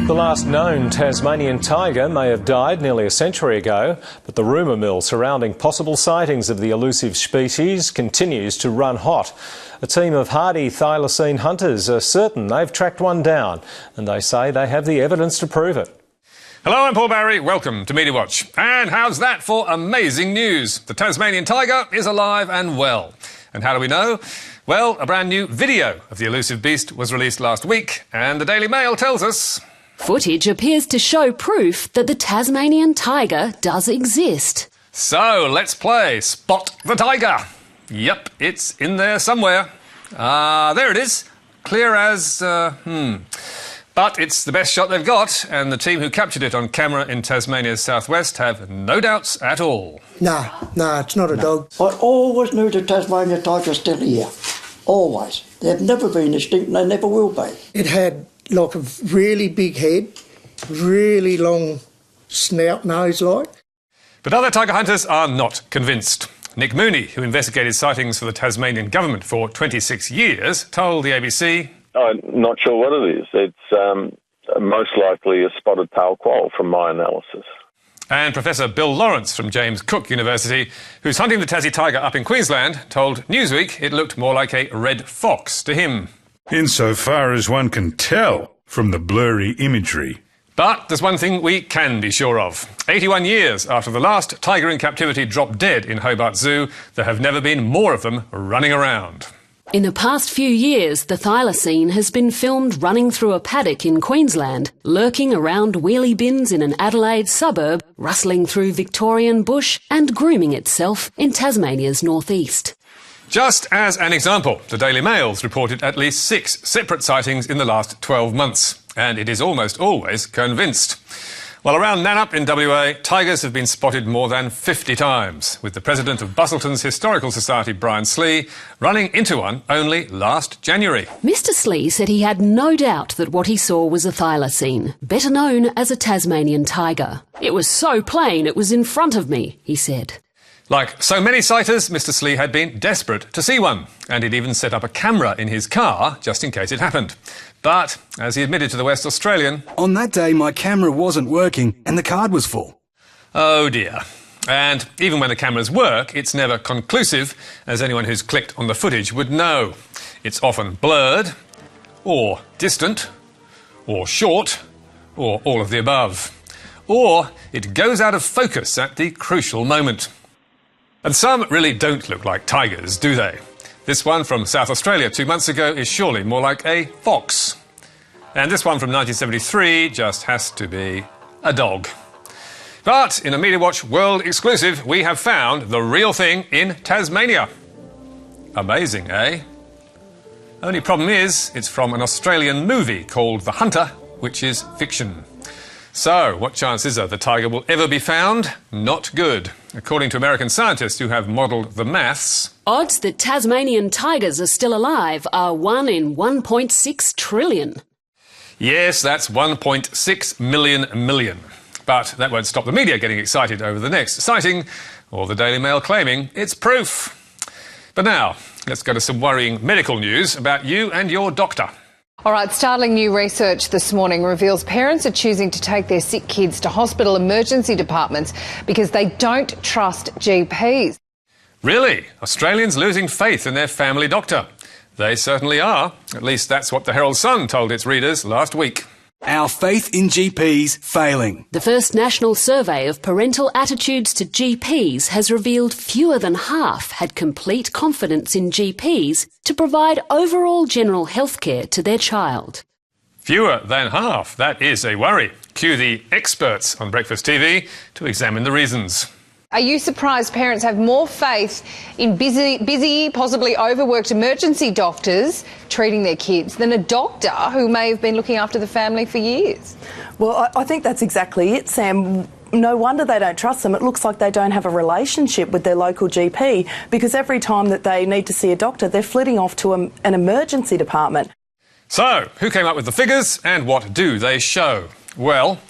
The last known Tasmanian tiger may have died nearly a century ago, but the rumour mill surrounding possible sightings of the elusive species continues to run hot. A team of hardy thylacine hunters are certain they've tracked one down, and they say they have the evidence to prove it. Hello, I'm Paul Barry. Welcome to Media Watch. And how's that for amazing news? The Tasmanian tiger is alive and well. And how do we know? Well, a brand new video of the elusive beast was released last week, and the Daily Mail tells us footage appears to show proof that the Tasmanian tiger does exist. So, let's play Spot the Tiger. Yep, it's in there somewhere. There it is. Clear as, But it's the best shot they've got, and the team who captured it on camera in Tasmania's southwest have no doubts at all. No, it's not a dog. I always knew the Tasmanian tiger's still here. Always. They've never been extinct and they never will be. It had like a really big head, really long snout nose like. But other tiger hunters are not convinced. Nick Mooney, who investigated sightings for the Tasmanian government for 26 years, told the ABC, I'm not sure what it is. It's most likely a spotted tail quoll from my analysis. And Professor Bill Lawrence from James Cook University, who's hunting the Tassie Tiger up in Queensland, told Newsweek it looked more like a red fox to him. Insofar as one can tell from the blurry imagery. But there's one thing we can be sure of. 81 years after the last tiger in captivity dropped dead in Hobart Zoo, there have never been more of them running around. In the past few years, the thylacine has been filmed running through a paddock in Queensland, lurking around wheelie bins in an Adelaide suburb, rustling through Victorian bush and grooming itself in Tasmania's northeast. Just as an example, the Daily Mail's reported at least 6 separate sightings in the last 12 months, and it is almost always convinced. Well, around Nannup in WA, tigers have been spotted more than 50 times, with the president of Busselton's Historical Society, Brian Slee, running into one only last January. Mr. Slee said he had no doubt that what he saw was a thylacine, better known as a Tasmanian tiger. It was so plain it was in front of me, he said. Like so many sighters, Mr. Slee had been desperate to see one, and he'd even set up a camera in his car just in case it happened. But, as he admitted to the West Australian, on that day my camera wasn't working and the card was full. Oh dear. And even when the cameras work, it's never conclusive, as anyone who's clicked on the footage would know. It's often blurred, or distant, or short, or all of the above. Or it goes out of focus at the crucial moment. And some really don't look like tigers, do they? This one from South Australia 2 months ago is surely more like a fox. And this one from 1973 just has to be a dog. But in a Media Watch World exclusive, we have found the real thing in Tasmania. Amazing, eh? Only problem is, it's from an Australian movie called The Hunter, which is fiction. So, what chance is there the tiger will ever be found? Not good. According to American scientists who have modelled the maths, odds that Tasmanian tigers are still alive are 1 in 1.6 trillion. Yes, that's 1.6 million. But that won't stop the media getting excited over the next sighting, or the Daily Mail claiming it's proof. But now, let's go to some worrying medical news about you and your doctor. All right, startling new research this morning reveals parents are choosing to take their sick kids to hospital emergency departments because they don't trust GPs. Really? Australians losing faith in their family doctor? They certainly are. At least that's what the Herald Sun told its readers last week. Our faith in GPs failing. The first national survey of parental attitudes to GPs has revealed fewer than half had complete confidence in GPs to provide overall general health care to their child. Fewer than half. That is a worry. Cue the experts on Breakfast TV to examine the reasons. Are you surprised parents have more faith in busy, possibly overworked emergency doctors treating their kids than a doctor who may have been looking after the family for years? Well, I think that's exactly it, Sam. No wonder they don't trust them. It looks like they don't have a relationship with their local GP because every time that they need to see a doctor, they're flitting off to an emergency department. So, who came up with the figures and what do they show? Well,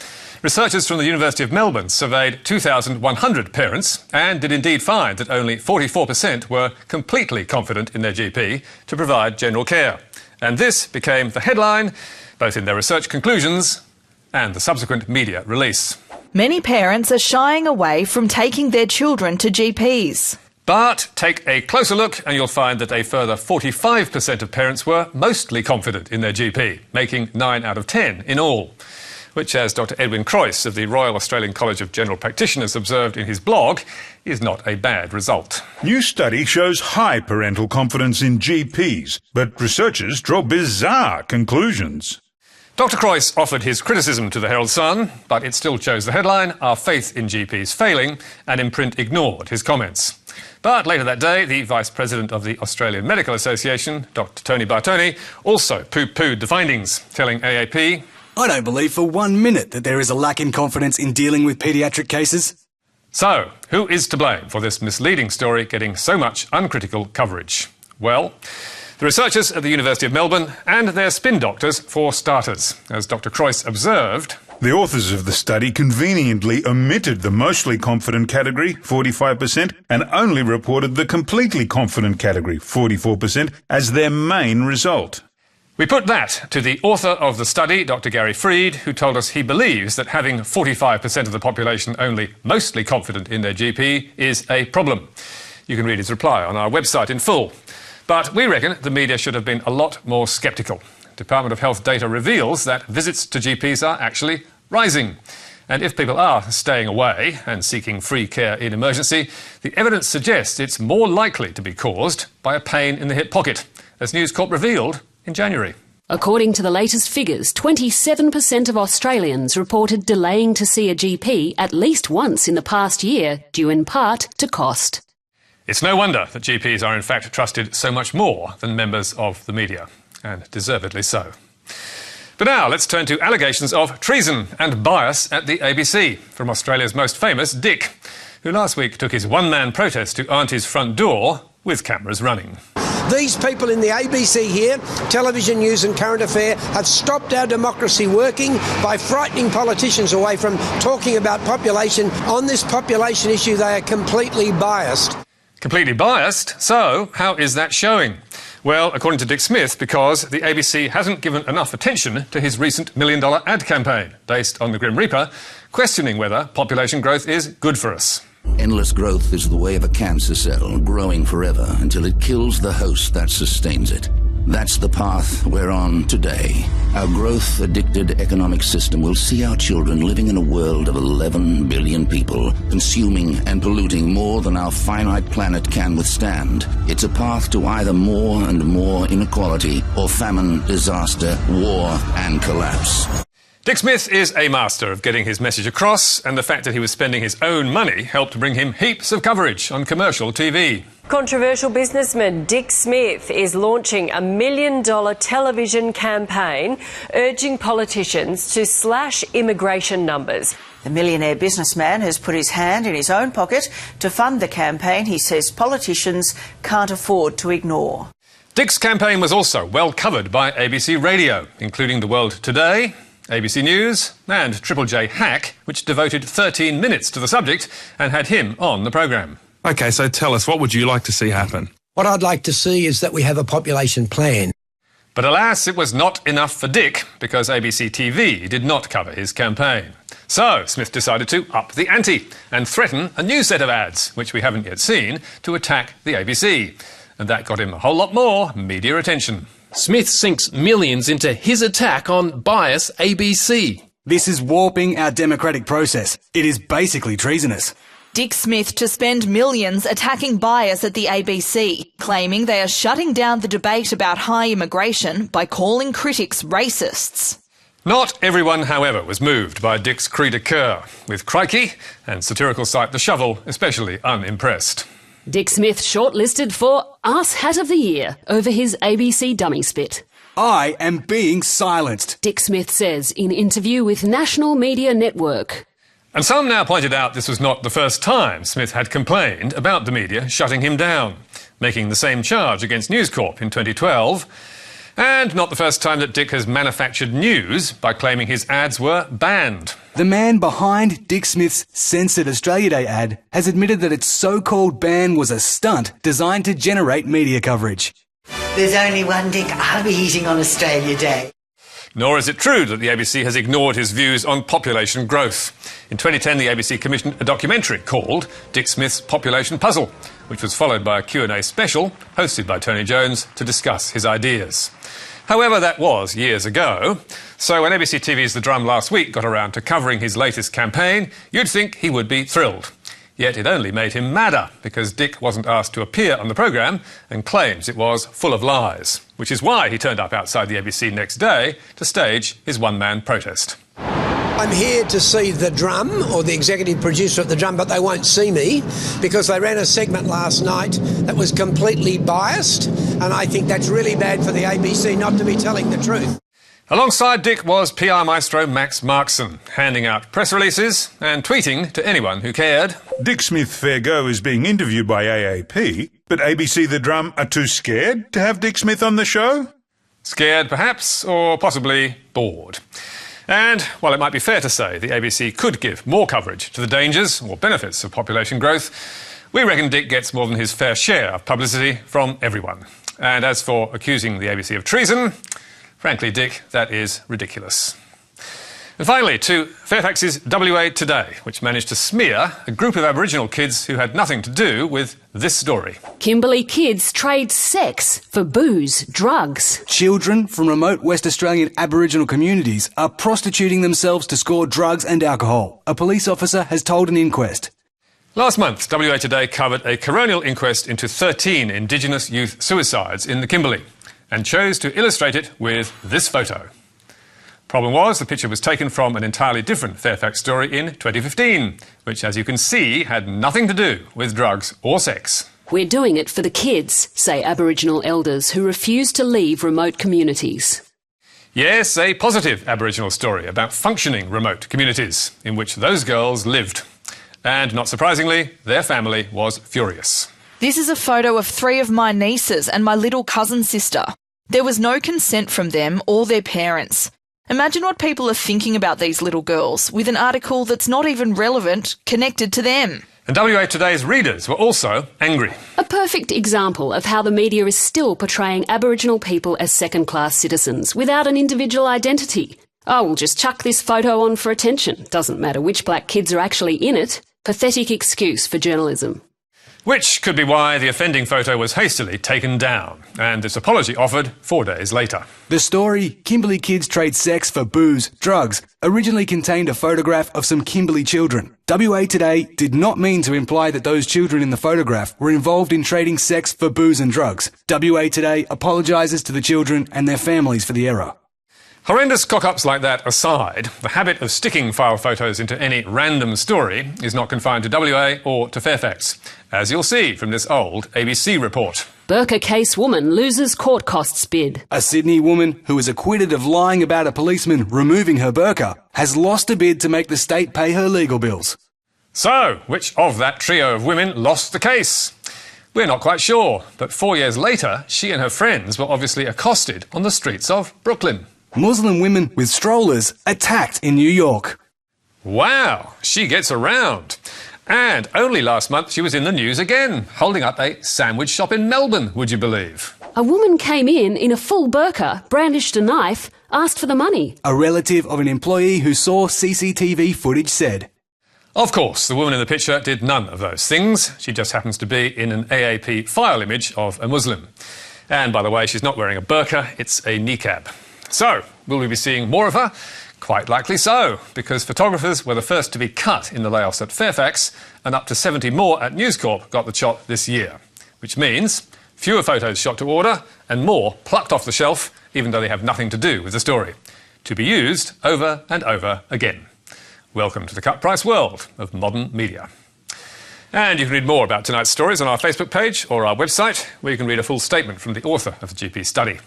researchers from the University of Melbourne surveyed 2,100 parents and did indeed find that only 44% were completely confident in their GP to provide general care. And this became the headline, both in their research conclusions and the subsequent media release. Many parents are shying away from taking their children to GPs. But take a closer look and you'll find that a further 45% of parents were mostly confident in their GP, making 9 out of 10 in all, which, as Dr Edwin Croyce of the Royal Australian College of General Practitioners observed in his blog, is not a bad result. New study shows high parental confidence in GPs, but researchers draw bizarre conclusions. Dr Croyce offered his criticism to the Herald Sun, but it still chose the headline, "Our faith in GPs failing," and in print ignored his comments. But later that day, the Vice President of the Australian Medical Association, Dr Tony Bartoni, also poo-pooed the findings, telling AAP, "I don't believe for 1 minute that there is a lack in confidence in dealing with paediatric cases." So, who is to blame for this misleading story getting so much uncritical coverage? Well, the researchers at the University of Melbourne and their spin doctors, for starters. As Dr Croyce observed, the authors of the study conveniently omitted the mostly confident category, 45%, and only reported the completely confident category, 44%, as their main result. We put that to the author of the study, Dr Gary Freed, who told us he believes that having 45% of the population only mostly confident in their GP is a problem. You can read his reply on our website in full. But we reckon the media should have been a lot more sceptical. Department of Health data reveals that visits to GPs are actually rising. And if people are staying away and seeking free care in emergency, the evidence suggests it's more likely to be caused by a pain in the hip pocket, as News Corp revealed in January. According to the latest figures, 27% of Australians reported delaying to see a GP at least once in the past year, due in part to cost. It's no wonder that GPs are in fact trusted so much more than members of the media, and deservedly so. But now let's turn to allegations of treason and bias at the ABC from Australia's most famous Dick, who last week took his one-man protest to Auntie's front door with cameras running. These people in the ABC here, television news and current affair, have stopped our democracy working by frightening politicians away from talking about population. On this population issue, they are completely biased. Completely biased? So, how is that showing? Well, according to Dick Smith, because the ABC hasn't given enough attention to his recent $1 million ad campaign, based on the Grim Reaper, questioning whether population growth is good for us. Endless growth is the way of a cancer cell, growing forever until it kills the host that sustains it. That's the path we're on today. Our growth-addicted economic system will see our children living in a world of 11 billion people, consuming and polluting more than our finite planet can withstand. It's a path to either more and more inequality or famine, disaster, war, and collapse. Dick Smith is a master of getting his message across, and the fact that he was spending his own money helped bring him heaps of coverage on commercial TV. Controversial businessman Dick Smith is launching a $1 million television campaign urging politicians to slash immigration numbers. The millionaire businessman has put his hand in his own pocket to fund the campaign he says politicians can't afford to ignore. Dick's campaign was also well covered by ABC Radio, including The World Today, ABC News and Triple J Hack, which devoted 13 minutes to the subject and had him on the programme. OK, so tell us, what would you like to see happen? What I'd like to see is that we have a population plan. But alas, it was not enough for Dick, because ABC TV did not cover his campaign. So Smith decided to up the ante and threaten a new set of ads, which we haven't yet seen, to attack the ABC. And that got him a whole lot more media attention. Smith sinks millions into his attack on bias ABC. This is warping our democratic process. It is basically treasonous. Dick Smith to spend millions attacking bias at the ABC, claiming they are shutting down the debate about high immigration by calling critics racists. Not everyone, however, was moved by Dick's cri de coeur, with Crikey and satirical site The Shovel especially unimpressed. Dick Smith shortlisted for Arse Hat of the Year over his ABC dummy spit. I am being silenced, Dick Smith says in interview with National Media Network. And some now pointed out this was not the first time Smith had complained about the media shutting him down, making the same charge against News Corp in 2012, and not the first time that Dick has manufactured news by claiming his ads were banned. The man behind Dick Smith's censored Australia Day ad has admitted that its so-called ban was a stunt designed to generate media coverage. There's only one Dick I'll be eating on Australia Day. Nor is it true that the ABC has ignored his views on population growth. In 2010, the ABC commissioned a documentary called Dick Smith's Population Puzzle, which was followed by a Q&A special hosted by Tony Jones to discuss his ideas. However, that was years ago, so when ABC TV's The Drum last week got around to covering his latest campaign, you'd think he would be thrilled. Yet it only made him madder, because Dick wasn't asked to appear on the programme and claims it was full of lies, which is why he turned up outside the ABC next day to stage his one-man protest. I'm here to see The Drum, or the executive producer of The Drum, but they won't see me because they ran a segment last night that was completely biased, and I think that's really bad for the ABC not to be telling the truth. Alongside Dick was PR maestro Max Markson, handing out press releases and tweeting to anyone who cared. Dick Smith Fair Go is being interviewed by AAP, but ABC The Drum are too scared to have Dick Smith on the show? Scared, perhaps, or possibly bored. And while it might be fair to say the ABC could give more coverage to the dangers or benefits of population growth, we reckon Dick gets more than his fair share of publicity from everyone. And as for accusing the ABC of treason, frankly, Dick, that is ridiculous. And finally, to Fairfax's WA Today, which managed to smear a group of Aboriginal kids who had nothing to do with this story. Kimberley kids trade sex for booze, drugs. Children from remote West Australian Aboriginal communities are prostituting themselves to score drugs and alcohol, a police officer has told an inquest. Last month, WA Today covered a coronial inquest into 13 Indigenous youth suicides in the Kimberley and chose to illustrate it with this photo. Problem was, the picture was taken from an entirely different Fairfax story in 2015, which, as you can see, had nothing to do with drugs or sex. We're doing it for the kids, say Aboriginal elders who refuse to leave remote communities. Yes, a positive Aboriginal story about functioning remote communities in which those girls lived. And not surprisingly, their family was furious. This is a photo of 3 of my nieces and my little cousin sister. There was no consent from them or their parents. Imagine what people are thinking about these little girls with an article that's not even relevant connected to them. And WA Today's readers were also angry. A perfect example of how the media is still portraying Aboriginal people as second-class citizens without an individual identity. Oh, we'll just chuck this photo on for attention. Doesn't matter which black kids are actually in it. Pathetic excuse for journalism. Which could be why the offending photo was hastily taken down, and this apology offered 4 days later. The story, Kimberley Kids Trade Sex for Booze, Drugs, originally contained a photograph of some Kimberley children. WA Today did not mean to imply that those children in the photograph were involved in trading sex for booze and drugs. WA Today apologises to the children and their families for the error. Horrendous cock-ups like that aside, the habit of sticking file photos into any random story is not confined to WA or to Fairfax, as you'll see from this old ABC report. Burqa case woman loses court costs bid. A Sydney woman who was acquitted of lying about a policeman removing her burqa has lost a bid to make the state pay her legal bills. So, which of that trio of women lost the case? We're not quite sure, but 4 years later, she and her friends were obviously accosted on the streets of Brooklyn. Muslim women with strollers attacked in New York. Wow, she gets around. And only last month she was in the news again, holding up a sandwich shop in Melbourne, would you believe? A woman came in a full burqa, brandished a knife, asked for the money. A relative of an employee who saw CCTV footage said. Of course, the woman in the picture did none of those things. She just happens to be in an AAP file image of a Muslim. And by the way, she's not wearing a burqa, it's a niqab. So, will we be seeing more of her? Quite likely so, because photographers were the first to be cut in the layoffs at Fairfax, and up to 70 more at News Corp got the chop this year. Which means fewer photos shot to order and more plucked off the shelf, even though they have nothing to do with the story, to be used over and over again. Welcome to the cut-price world of modern media. And you can read more about tonight's stories on our Facebook page or our website, where you can read a full statement from the author of the GP study.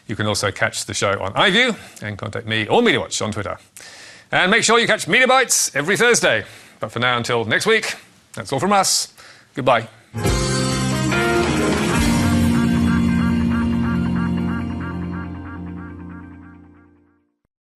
You can also catch the show on iView and contact me or MediaWatch on Twitter. And make sure you catch Media Bites every Thursday. But for now, until next week, that's all from us. Goodbye.